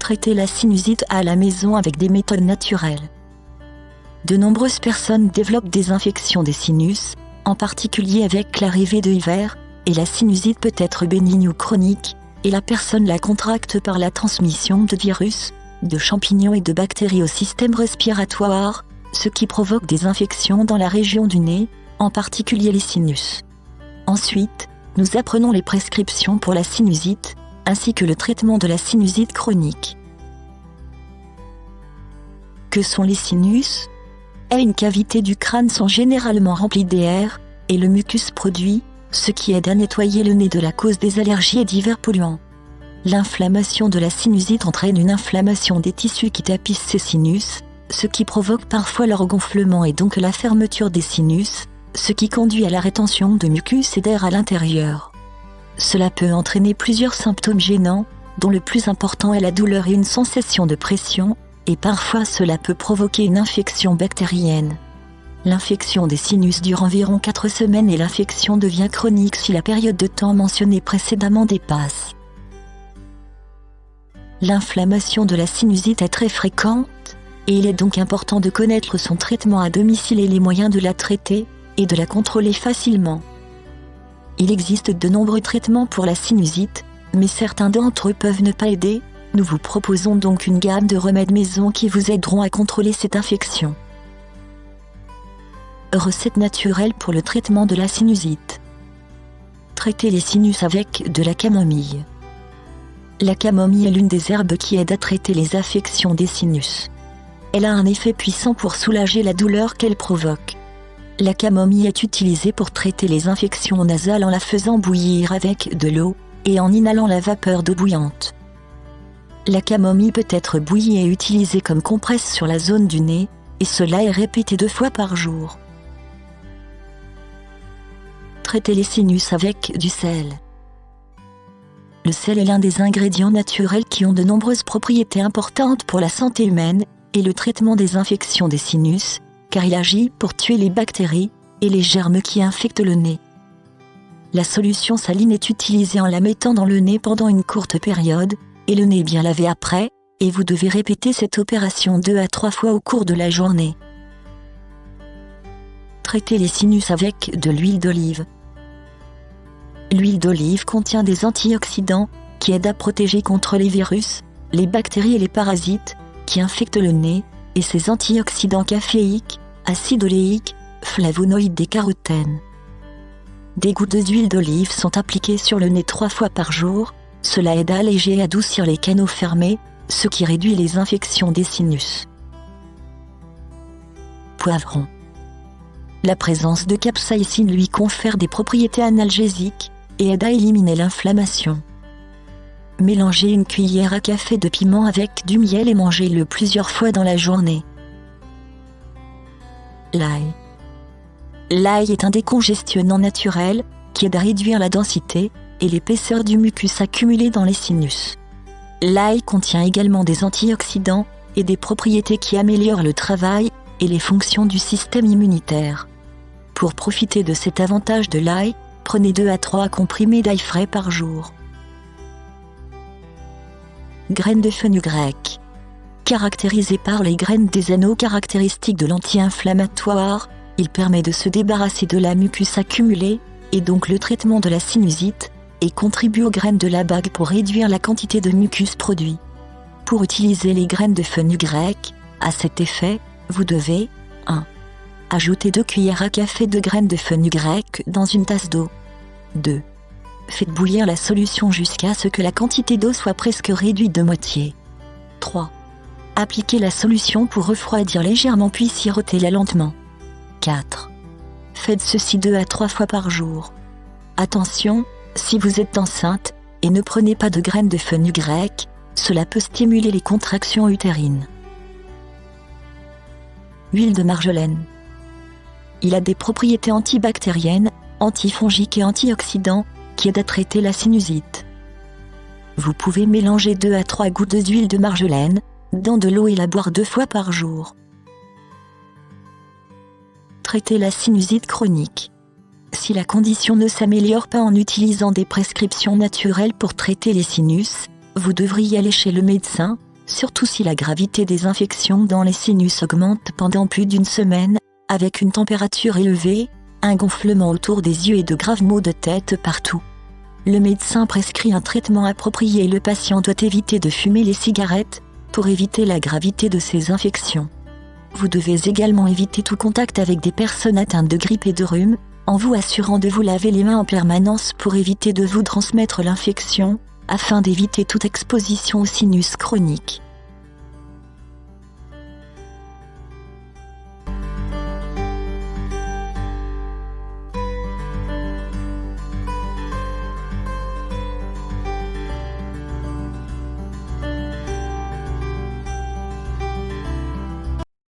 Traiter la sinusite à la maison avec des méthodes naturelles. De nombreuses personnes développent des infections des sinus, en particulier avec l'arrivée de l'hiver, et la sinusite peut être bénigne ou chronique, et la personne la contracte par la transmission de virus, de champignons et de bactéries au système respiratoire, ce qui provoque des infections dans la région du nez, en particulier les sinus. Ensuite, nous apprenons les prescriptions pour la sinusite, ainsi que le traitement de la sinusite chronique. Que sont les sinus ? Une cavité du crâne sont généralement remplies d'air, et le mucus produit, ce qui aide à nettoyer le nez de la cause des allergies et divers polluants. L'inflammation de la sinusite entraîne une inflammation des tissus qui tapissent ces sinus, ce qui provoque parfois leur gonflement et donc la fermeture des sinus, ce qui conduit à la rétention de mucus et d'air à l'intérieur. Cela peut entraîner plusieurs symptômes gênants, dont le plus important est la douleur et une sensation de pression, et parfois cela peut provoquer une infection bactérienne. L'infection des sinus dure environ 4 semaines et l'infection devient chronique si la période de temps mentionnée précédemment dépasse. L'inflammation de la sinusite est très fréquente, et il est donc important de connaître son traitement à domicile et les moyens de la traiter, et de la contrôler facilement. Il existe de nombreux traitements pour la sinusite, mais certains d'entre eux peuvent ne pas aider. Nous vous proposons donc une gamme de remèdes maison qui vous aideront à contrôler cette infection. Recettes naturelles pour le traitement de la sinusite. Traitez les sinus avec de la camomille. La camomille est l'une des herbes qui aide à traiter les affections des sinus. Elle a un effet puissant pour soulager la douleur qu'elle provoque. La camomille est utilisée pour traiter les infections nasales en la faisant bouillir avec de l'eau, et en inhalant la vapeur d'eau bouillante. La camomille peut être bouillie et utilisée comme compresse sur la zone du nez, et cela est répété 2 fois par jour. Traitez les sinus avec du sel. Le sel est l'un des ingrédients naturels qui ont de nombreuses propriétés importantes pour la santé humaine et le traitement des infections des sinus, car il agit pour tuer les bactéries et les germes qui infectent le nez. La solution saline est utilisée en la mettant dans le nez pendant une courte période, et le nez est bien lavé après, et vous devez répéter cette opération 2 à 3 fois au cours de la journée. Traitez les sinus avec de l'huile d'olive. L'huile d'olive contient des antioxydants qui aident à protéger contre les virus, les bactéries et les parasites qui infectent le nez, et ces antioxydants caféiques, acides oléiques, flavonoïdes et carotènes. Des gouttes d'huile d'olive sont appliquées sur le nez 3 fois par jour. Cela aide à alléger et adoucir les canaux fermés, ce qui réduit les infections des sinus. Poivron. La présence de capsaïcine lui confère des propriétés analgésiques et aide à éliminer l'inflammation. Mélangez une cuillère à café de piment avec du miel et mangez-le plusieurs fois dans la journée. L'ail. L'ail est un décongestionnant naturel qui aide à réduire la densité et l'épaisseur du mucus accumulé dans les sinus. L'ail contient également des antioxydants et des propriétés qui améliorent le travail et les fonctions du système immunitaire. Pour profiter de cet avantage de l'ail, prenez 2 à 3 comprimés d'ail frais par jour. Graines de fenugrec. Caractérisé par les graines des anneaux caractéristiques de l'anti-inflammatoire, il permet de se débarrasser de la mucus accumulée, et donc le traitement de la sinusite, et contribue aux graines de la bague pour réduire la quantité de mucus produit. Pour utiliser les graines de fenugrec, à cet effet, vous devez 1. Ajouter 2 cuillères à café de graines de fenugrec dans une tasse d'eau. 2. Faites bouillir la solution jusqu'à ce que la quantité d'eau soit presque réduite de moitié. 3. Appliquez la solution pour refroidir légèrement puis sirotez-la lentement. 4. Faites ceci 2 à 3 fois par jour. Attention, si vous êtes enceinte, et ne prenez pas de graines de fenugrec, cela peut stimuler les contractions utérines. Huile de marjolaine. Il a des propriétés antibactériennes, antifongiques et antioxydants, qui aident à traiter la sinusite. Vous pouvez mélanger 2 à 3 gouttes d'huile de marjolaine dans de l'eau et la boire 2 fois par jour. Traiter la sinusite chronique. Si la condition ne s'améliore pas en utilisant des prescriptions naturelles pour traiter les sinus, vous devriez aller chez le médecin, surtout si la gravité des infections dans les sinus augmente pendant plus d'une semaine, avec une température élevée, un gonflement autour des yeux et de graves maux de tête partout. Le médecin prescrit un traitement approprié et le patient doit éviter de fumer les cigarettes, pour éviter la gravité de ces infections. Vous devez également éviter tout contact avec des personnes atteintes de grippe et de rhume, en vous assurant de vous laver les mains en permanence pour éviter de vous transmettre l'infection, afin d'éviter toute exposition au sinus chronique.